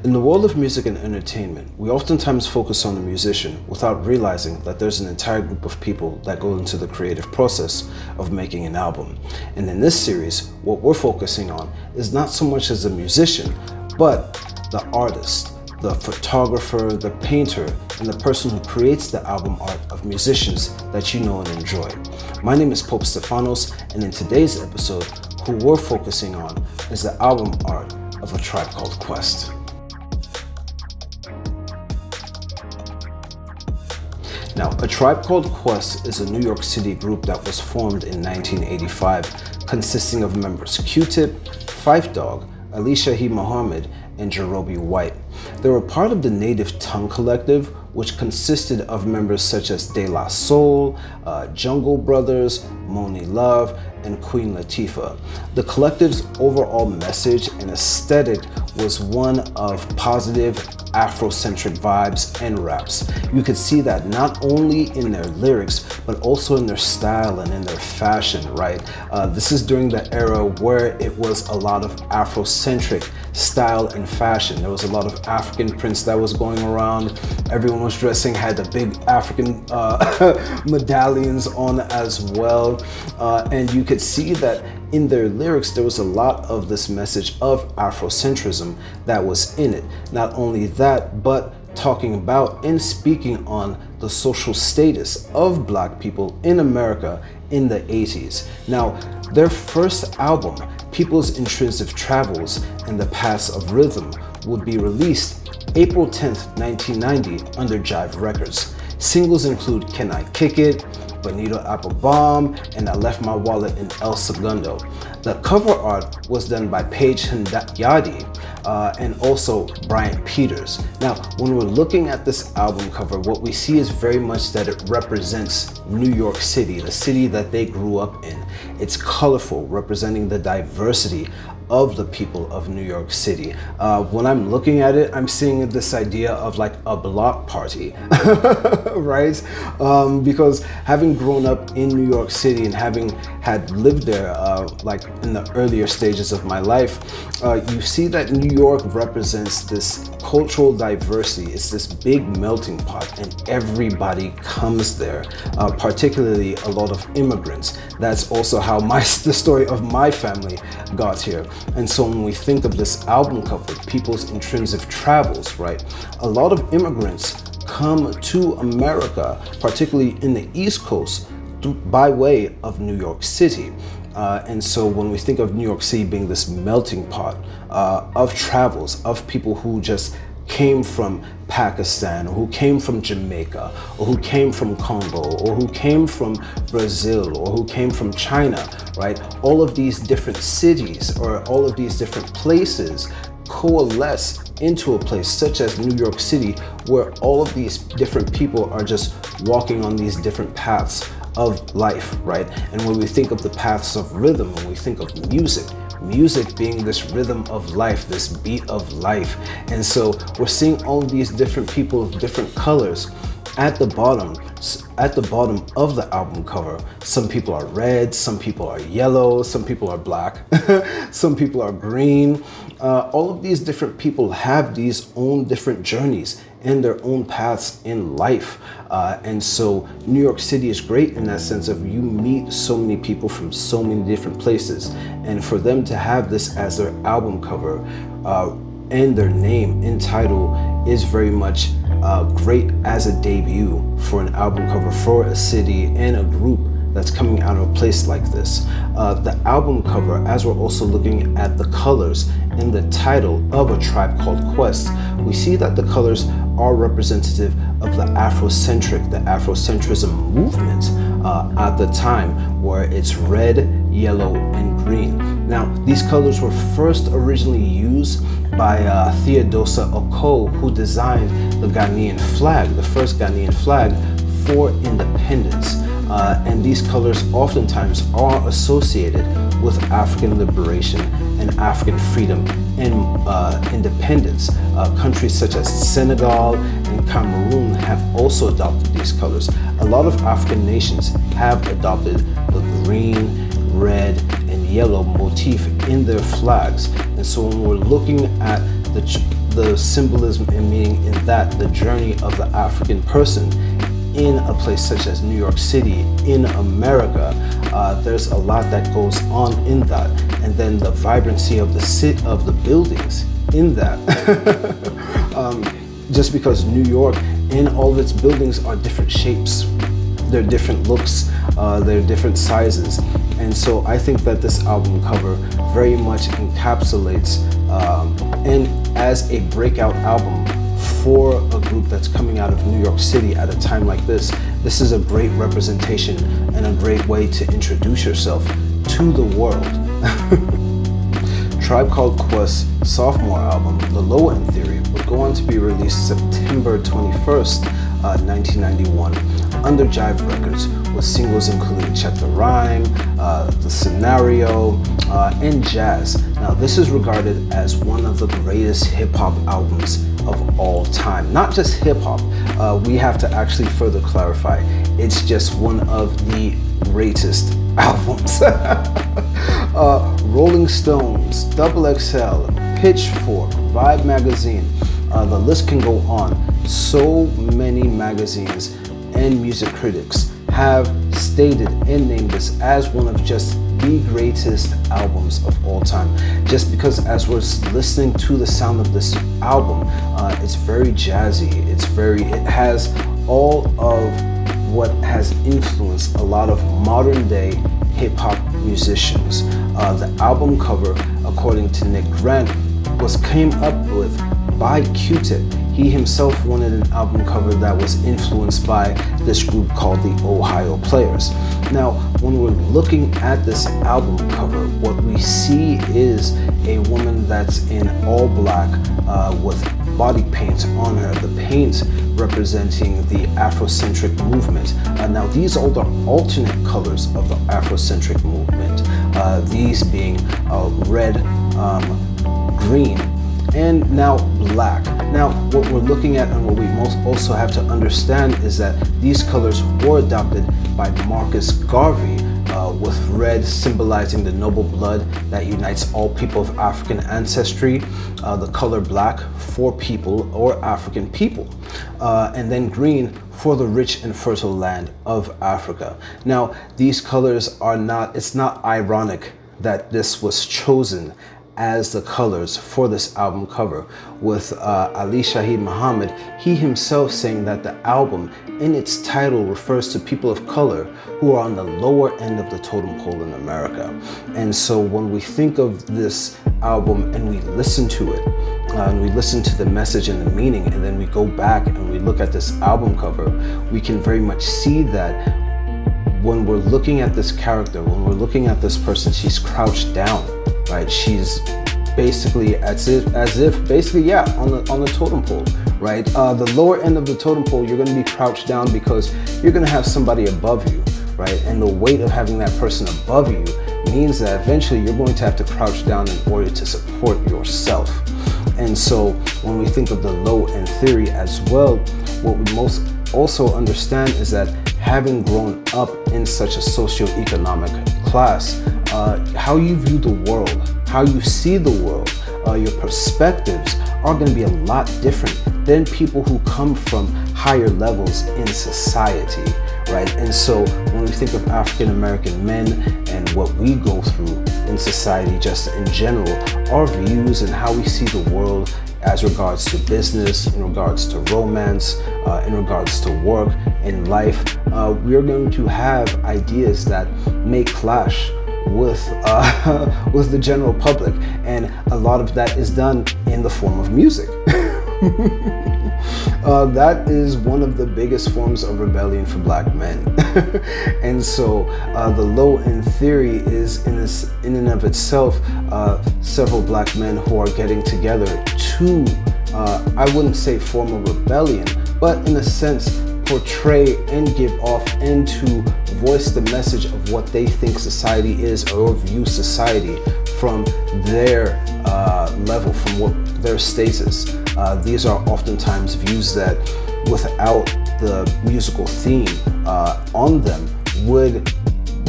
In the world of music and entertainment, we oftentimes focus on the musician without realizing that there's an entire group of people that go into the creative process of making an album. And in this series, what we're focusing on is not so much as a musician, but the artist, the photographer, the painter, and the person who creates the album art of musicians that you know and enjoy. My name is Pope Stefanos, and in today's episode, who we're focusing on is the album art of A Tribe Called Quest. Now, A Tribe Called Quest is a New York City group that was formed in 1985, consisting of members Q-Tip, Phife Dawg, Shaheed Muhammad, and Jabari White. They were part of the Native Tongue Collective, which consisted of members such as De La Soul, Jungle Brothers, Moni Love, and Queen Latifah. The collective's overall message and aesthetic was one of positive Afrocentric vibes and raps. You could see that not only in their lyrics, but also in their style and in their fashion, right? This is during the era where it was a lot of Afrocentric style and fashion. There was a lot of African prints that was going around. Everyone was dressing, had the big African medallions on as well. And you could see that in their lyrics, there was a lot of this message of Afrocentrism that was in it. Not only that, but talking about and speaking on the social status of Black people in America in the 80s. Now, their first album, People's Intrinsic Travels and the Paths of Rhythm, would be released April 10th, 1990 under Jive Records. Singles include Can I Kick It?, Bonito Apple Bomb, and I Left My Wallet in El Segundo. The cover art was done by Paige Hindyadi and also Brian Peters. Now, when we're looking at this album cover, what we see is very much that it represents New York City, the city that they grew up in. It's colorful, representing the diversity of the people of New York City. When I'm looking at it, I'm seeing this idea of like a block party, right? Because having grown up in New York City and having had lived there like in the earlier stages of my life, you see that New York represents this cultural diversity. It's this big melting pot and everybody comes there, particularly a lot of immigrants. That's also how the story of my family got here. And so when we think of this album cover, People's Intrinsic Travels, right? A lot of immigrants come to America, particularly in the East Coast, by way of New York City. And so when we think of New York City being this melting pot of travels, of people who just came from Pakistan, or who came from Jamaica, or who came from Congo, or who came from Brazil, or who came from China, right? All of these different cities or all of these different places coalesce into a place such as New York City, where all of these different people are just walking on these different paths of life, right? And when we think of the paths of rhythm, when we think of music being this rhythm of life, this beat of life. And so we're seeing all these different people of different colors at the bottom of the album cover. Some people are red, some people are yellow, some people are black, some people are green. All of these different people have these own different journeys and their own paths in life. And so New York City is great in that sense of you meet so many people from so many different places. And for them to have this as their album cover and their name in title is very much great as a debut for an album cover for a city and a group that's coming out of a place like this. The album cover, as we're also looking at the colors in the title of A Tribe Called Quest, we see that the colors are representative of the Afrocentrism movement at the time, where it's red, yellow, and green. Now, these colors were first originally used by Theodosia Oko, who designed the Ghanaian flag, the first Ghanaian flag for independence. And these colors oftentimes are associated with African liberation and African freedom and independence. Countries such as Senegal and Cameroon have also adopted these colors. A lot of African nations have adopted the green, red, and yellow motif in their flags. And so when we're looking at the the symbolism and meaning in that, the journey of the African person in a place such as New York City, in America. There's a lot that goes on in that, and then the vibrancy of the buildings in that. Just because New York, in all of its buildings, are different shapes, they're different looks, they're different sizes, and so I think that this album cover very much encapsulates and as a breakout album for a group that's coming out of New York City at a time like this. This is a great representation and a great way to introduce yourself to the world. Tribe Called Quest's sophomore album, The Low End Theory, would go on to be released September 21st, 1991, under Jive Records, with singles including Check the Rhyme, The Scenario, and Jazz. Now, this is regarded as one of the greatest hip-hop albums of all time. Not just hip-hop, we have to actually further clarify, it's just one of the greatest albums. Rolling Stones, XXL, Pitchfork, Vibe Magazine, the list can go on. So many magazines and music critics have stated and named this as one of just the greatest albums of all time. Just because as we're listening to the sound of this album, it's very jazzy, it has all of what has influenced a lot of modern day hip-hop musicians. The album cover, according to Nick Grant, was came up with by Q-Tip. He himself wanted an album cover that was influenced by this group called the Ohio Players. Now, when we're looking at this album cover, what we see is a woman that's in all black with body paint on her, the paint representing the Afrocentric movement. Now, these are the alternate colors of the Afrocentric movement, these being red, green, and now black. Now, what we're looking at and what we also have to understand is that these colors were adopted by Marcus Garvey, with red symbolizing the noble blood that unites all people of African ancestry, the color black for people or African people, and then green for the rich and fertile land of Africa. Now, these colors are not, it's not ironic that this was chosen as the colors for this album cover, with Ali Shaheed Muhammad, he himself saying that the album in its title refers to people of color who are on the lower end of the totem pole in America. And so when we think of this album and we listen to it, and we listen to the message and the meaning, and then we go back and we look at this album cover, we can very much see that when we're looking at this character, when we're looking at this person, she's crouched down, right? She's basically as if basically, yeah, on the totem pole, right? The lower end of the totem pole, you're going to be crouched down because you're going to have somebody above you, right? And the weight of having that person above you means that eventually you're going to have to crouch down in order to support yourself. And so when we think of the low end theory as well, what we most also understand is that having grown up in such a socioeconomic class, how you view the world, how you see the world, your perspectives are going to be a lot different than people who come from higher levels in society, right? And so when we think of African American men and what we go through in society just in general, our views and how we see the world as regards to business, in regards to romance, in regards to work, in life, we are going to have ideas that may clash with the general public, and a lot of that is done in the form of music. That is one of the biggest forms of rebellion for Black men. And so the low end theory is in and of itself several Black men who are getting together to, I wouldn't say form a rebellion, but in a sense portray and give off and to voice the message of what they think society is, or view society from their level, from what their status. These are oftentimes views that without the musical theme on them would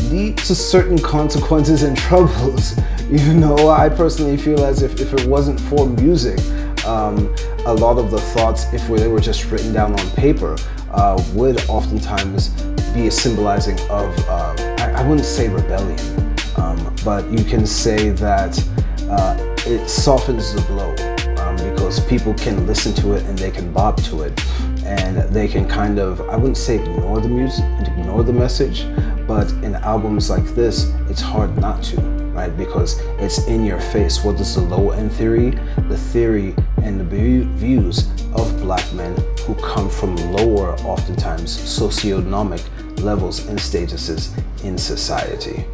lead to certain consequences and troubles. You know, I personally feel as if it wasn't for music, A lot of the thoughts, if they were just written down on paper, would oftentimes be a symbolizing of, I wouldn't say rebellion, but you can say that it softens the blow, because people can listen to it and they can bop to it, and they can kind of, I wouldn't say ignore the music, ignore the message, but in albums like this, it's hard not to, right? Because it's in your face. What is the low end theory? The theory and the views of black men who come from lower, oftentimes, socioeconomic levels and statuses in society.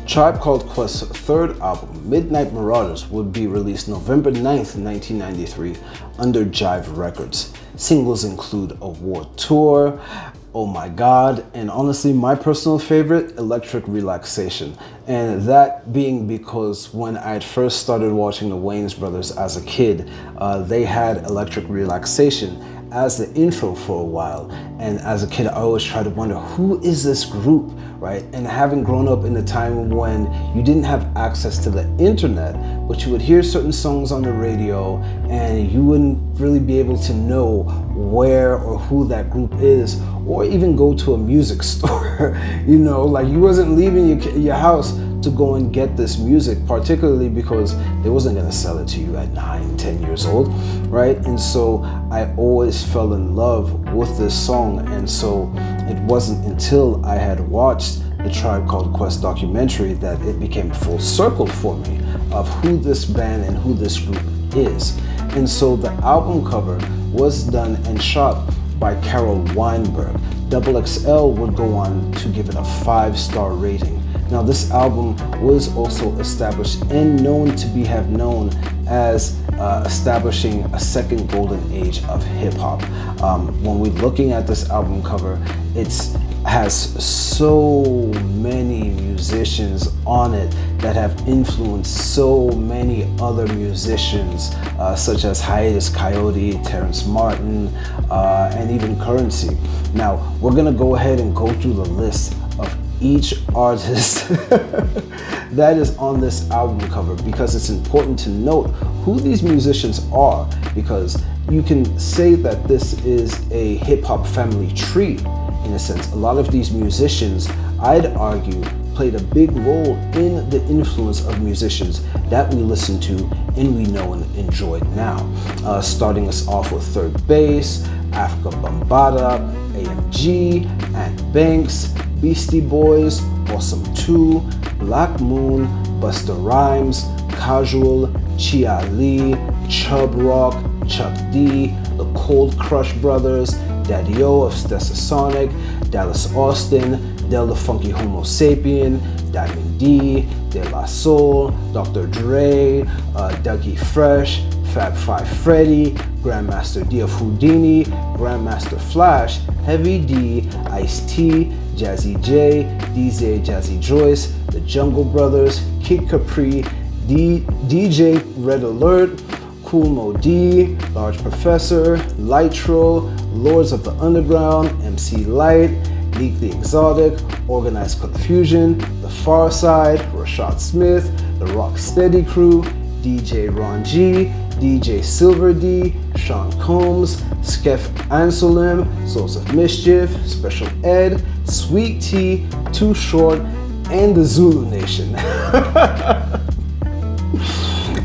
Tribe Called Quest's third album, Midnight Marauders, would be released November 9th, 1993 under Jive Records. Singles include Award Tour, Oh My God, and honestly, my personal favorite, Electric Relaxation. And that being because when I first started watching the Wayans brothers as a kid, they had Electric Relaxation as the intro for a while. And as a kid, I always tried to wonder, who is this group, right? And having grown up in a time when you didn't have access to the internet, but you would hear certain songs on the radio and you wouldn't really be able to know where or who that group is, or even go to a music store. You know, like you wasn't leaving your house to go and get this music, particularly because they wasn't gonna sell it to you at 9, 10 years old, right? And so I always fell in love with this song, and so it wasn't until I had watched the Tribe Called Quest documentary that it became full circle for me of who this band and who this group is. And so the album cover was done and shot by Carol Weinberg. XXL would go on to give it a 5-star rating. Now, this album was also established and known to have known as establishing a second golden age of hip hop. When we're looking at this album cover, it has so many musicians on it that have influenced so many other musicians, such as Hiatus Kaiyote, Terrence Martin, and even Currency. Now, we're gonna go ahead and go through the list of each artist that is on this album cover, because it's important to note who these musicians are, because you can say that this is a hip-hop family tree in a sense. A lot of these musicians, I'd argue, played a big role in the influence of musicians that we listen to and we know and enjoy now. Starting us off with Third Base, Africa Bambaataa, AMG, Ant Banks, Beastie Boys, Awesome 2, Black Moon, Busta Rhymes, Casual, Chia Lee, Chubb Rock, Chuck D, the Cold Crush Brothers, Daddy-O of Stetsasonic, Dallas Austin, Del the Funky Homo Sapien, Diamond D, De La Soul, Dr. Dre, Dougie Fresh, Fab Five Freddy, Grandmaster D of Houdini, Grandmaster Flash, Heavy D, Ice-T, Jazzy J, DJ Jazzy Joyce, The Jungle Brothers, Kid Capri, DJ Red Alert, Kool Moe D, Large Professor, Lytro, Lords of the Underground, MC Lyte, Leak the Exotic, Organized Confusion, The Far Side, Rashad Smith, The Rocksteady Crew, DJ Ron G, DJ Silver D, Sean Combs, Skef Anselm, Souls of Mischief, Special Ed, Sweet Tea, Too Short, and the Zulu Nation.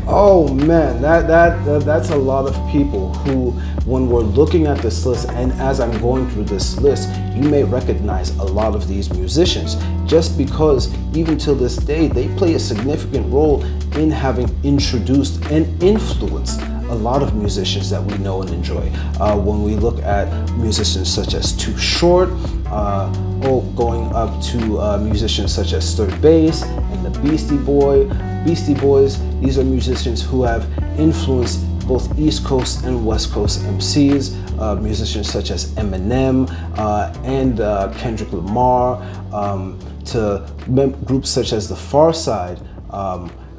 Oh man, that's a lot of people who, when we're looking at this list, and as I'm going through this list, you may recognize a lot of these musicians, just because even till this day, they play a significant role in having introduced and influenced a lot of musicians that we know and enjoy. When we look at musicians such as Too Short, going up to musicians such as Third Base and the Beastie Boys, these are musicians who have influenced both East Coast and West Coast MCs, musicians such as Eminem and Kendrick Lamar, to groups such as The Far Side,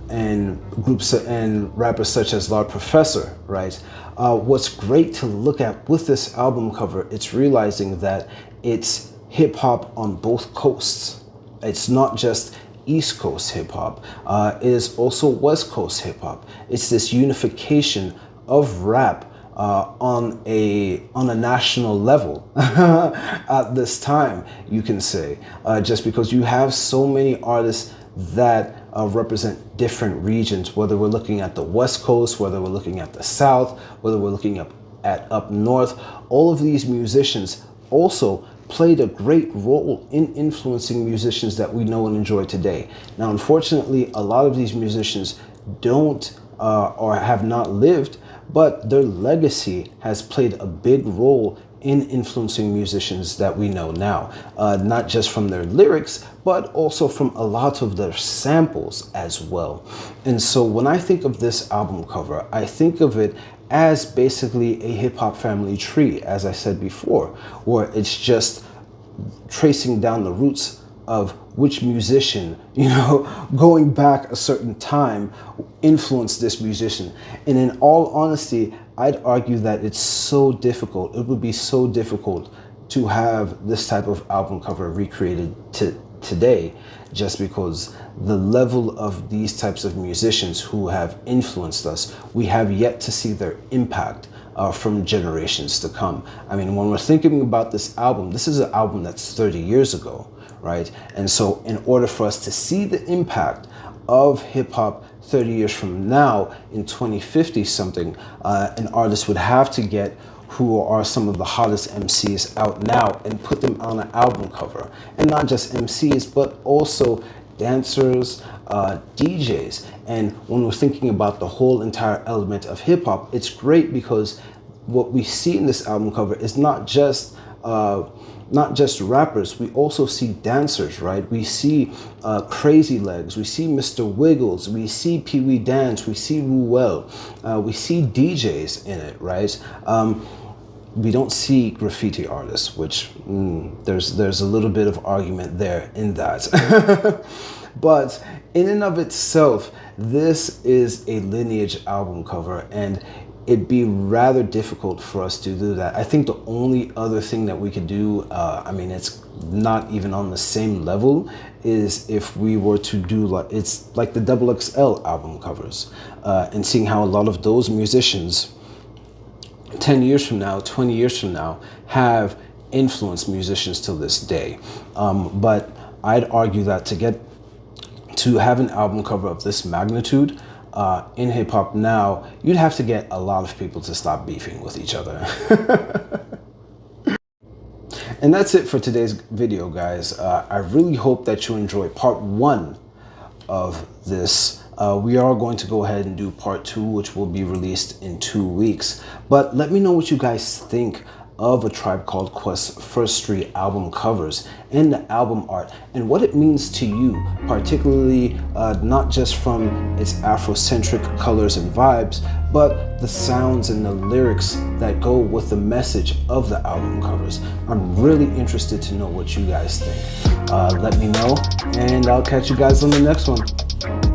and groups and rappers such as Large Professor, right? What's great to look at with this album cover, it's realizing that it's hip hop on both coasts. It's not just East Coast hip hop. It is also West Coast hip hop. It's this unification of rap on a national level at this time, you can say, just because you have so many artists that represent different regions, whether we're looking at the West Coast, whether we're looking at the South, whether we're looking at up north. All of these musicians also played a great role in influencing musicians that we know and enjoy today. Now, unfortunately, a lot of these musicians don't or have not lived, but their legacy has played a big role in influencing musicians that we know now, not just from their lyrics, but also from a lot of their samples as well. And so when I think of this album cover, I think of it as basically a hip hop family tree, as I said before, where it's just tracing down the roots of which musician, going back a certain time, influenced this musician. And in all honesty, I'd argue that it's so difficult. It would be so difficult to have this type of album cover recreated today, just because the level of these types of musicians who have influenced us, we have yet to see their impact from generations to come. I mean, when we're thinking about this album, this is an album that's 30 years ago, right? And so in order for us to see the impact of hip hop 30 years from now, in 2050 something, an artist would have to get who are some of the hottest MCs out now and put them on an album cover. And not just MCs, but also dancers, DJs. And when we're thinking about the whole entire element of hip hop, it's great because what we see in this album cover is not just rappers, we also see dancers, right? We see Crazy Legs, we see Mr. Wiggles, we see Pee Wee Dance, we see Ruel, we see DJs in it, right? We don't see graffiti artists, which there's a little bit of argument there in that. But in and of itself, this is a lineage album cover, and it'd be rather difficult for us to do that. I think the only other thing that we could do, I mean, it's not even on the same level, is if we were to do it's like the XXL album covers, and seeing how a lot of those musicians 10 years from now, 20 years from now, have influenced musicians till this day. But I'd argue that to have an album cover of this magnitude in hip hop now, you'd have to get a lot of people to stop beefing with each other. And that's it for today's video, guys. I really hope that you enjoy part 1 of this. We are going to go ahead and do part 2, which will be released in 2 weeks. But let me know what you guys think of A Tribe Called Quest's first 3 album covers and the album art, and what it means to you, particularly not just from its Afrocentric colors and vibes, but the sounds and the lyrics that go with the message of the album covers. I'm really interested to know what you guys think. Let me know, and I'll catch you guys on the next one.